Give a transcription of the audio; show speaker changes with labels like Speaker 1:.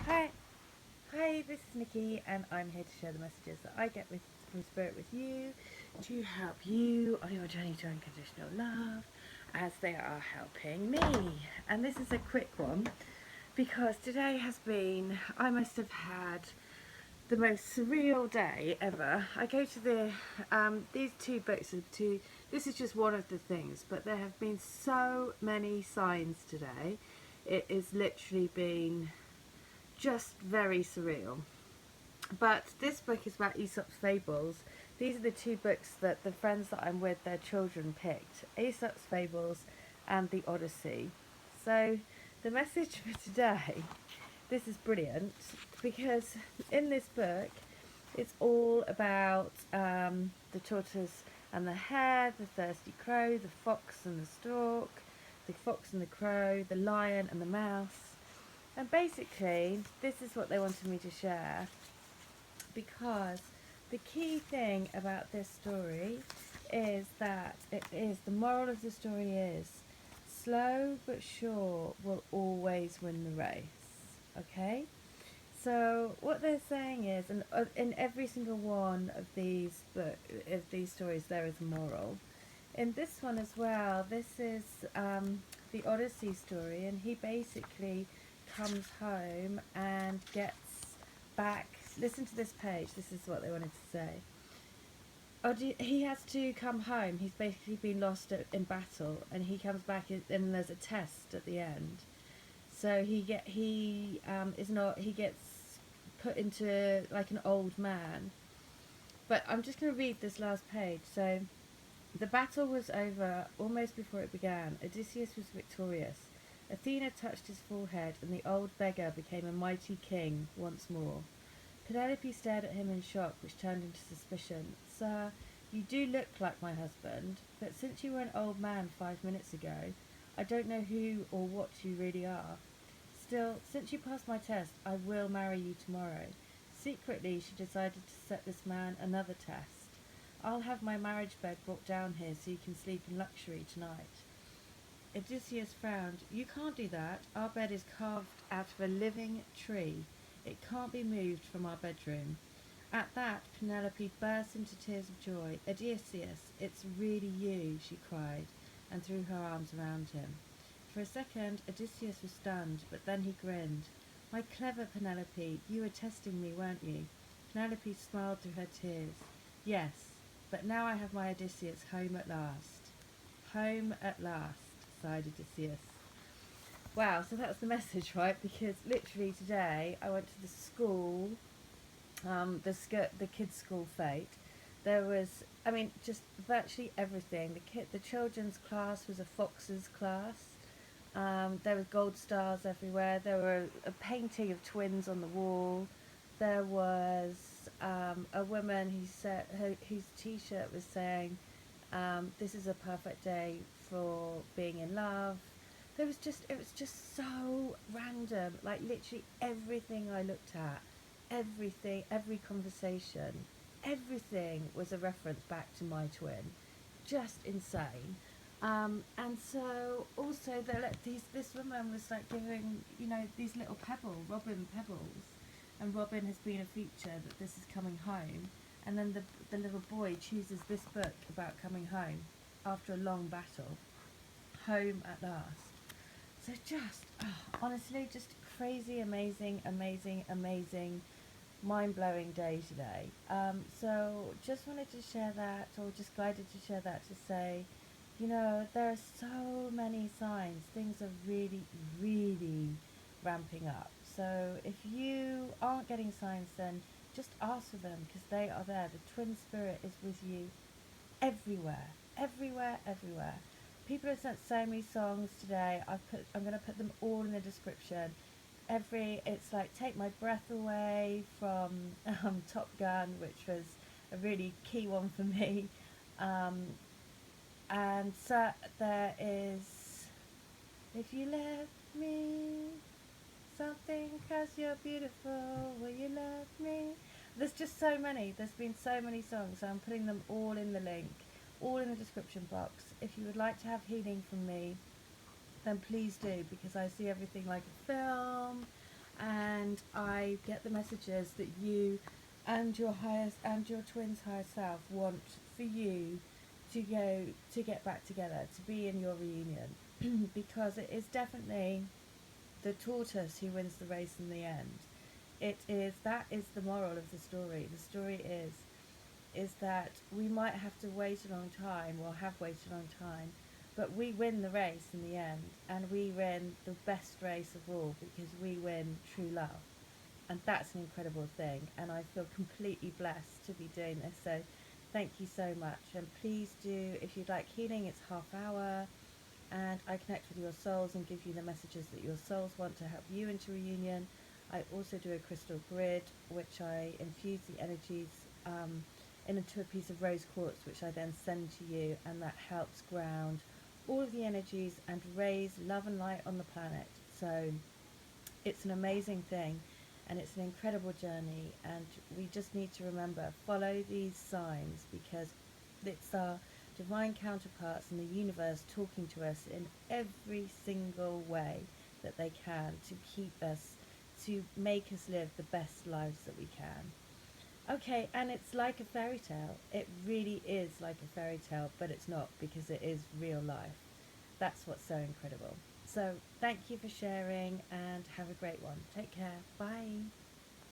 Speaker 1: Hi, hi, this is Nikki, and I'm here to share the messages that I get from Spirit with you to help you on your journey to unconditional love as they are helping me. And this is a quick one because today has been, I must have had the most surreal day ever. I go to these two books, this is just one of the things, but there have been so many signs today. It has literally been just very surreal. But this book is about Aesop's fables. These are the two books that the friends that I'm with, their children picked: Aesop's fables and the Odyssey. So the message for today, this is brilliant because in this book it's all about the tortoise and the hare, the thirsty crow, the fox and the stork, the fox and the crow, the lion and the mouse. And basically, this is what they wanted me to share, because the key thing about this story is that the moral of the story is slow but sure will always win the race. Okay? So what they're saying is, and in every single one of these stories, there is a moral. In this one as well, this is the Odyssey story, and he basically comes home and gets back. Listen to this page. This is what they wanted to say. He has to come home. He's basically been lost in battle, and he comes back, and there's a test at the end. So he gets put into like an old man. But I'm just going to read this last page. So the battle was over almost before it began. Odysseus was victorious. Athena touched his forehead, and the old beggar became a mighty king once more. Penelope stared at him in shock, which turned into suspicion. Sir, you do look like my husband, but since you were an old man 5 minutes ago, I don't know who or what you really are. Still, since you passed my test, I will marry you tomorrow. Secretly, she decided to set this man another test. I'll have my marriage bed brought down here so you can sleep in luxury tonight. Odysseus frowned. You can't do that. Our bed is carved out of a living tree. It can't be moved from our bedroom. At that, Penelope burst into tears of joy. Odysseus, it's really you, she cried, and threw her arms around him. For a second, Odysseus was stunned, but then he grinned. My clever Penelope, you were testing me, weren't you? Penelope smiled through her tears. Yes, but now I have my Odysseus home at last. Home at last, sighed Odysseus. Wow, so that's the message, right? Because literally today I went to the school, the kids' school fete. There was, I mean, just virtually everything. The children's class was a foxes class. There were gold stars everywhere. There were a painting of twins on the wall. There was a woman whose T-shirt was saying, "This is a perfect day for being in love." It was just so random. Like literally everything I looked at, every conversation, everything was a reference back to my twin. Just insane. And so also this woman was like giving, these little robin pebbles, and Robin has been a feature that this is coming home, and then the little boy chooses this book about coming home after a long battle, home at last. So just honestly, just crazy, amazing, mind-blowing day today. So just wanted to share that, or just guided to share that, to say, there are so many signs. Things are really, really ramping up. So if you aren't getting signs, then just ask for them, because they are there. The twin spirit is with you everywhere, everywhere. People have sent so many songs today. I'm going to put them all in the description. It's like Take My Breath Away from Top Gun, which was a really key one for me. And so there is If You Let Me Something 'Cause You're Beautiful, Will You Love Me? There's just so many. There's been so many songs, so I'm putting them all in the link, all in the description box. If you would like to have healing from me, then please do, because I see everything like a film, and you get the messages that you and your highest and your twin's higher self want for you to get back together, to be in your reunion. Because it is definitely the tortoise who wins the race in the end. That is the moral of the story. The story is that we might have to wait a long time, or have waited a long time, but we win the race in the end, and we win the best race of all, because we win true love. And that's an incredible thing, and I feel completely blessed to be doing this. So thank you so much, and please do, if you'd like healing, it's half hour, and I connect with your souls and give you the messages that your souls want to help you into reunion. I also do a crystal grid, which I infuse the energies into a piece of rose quartz, which I then send to you, and that helps ground all of the energies and raise love and light on the planet. So it's an amazing thing, and it's an incredible journey, and we just need to remember, follow these signs, because it's our divine counterparts in the universe talking to us in every single way that they can, to keep us, to make us live the best lives that we can. Okay, and it's like a fairy tale. It really is like a fairy tale, but it's not, because it is real life. That's what's so incredible. So thank you for sharing, and have a great one. Take care. Bye.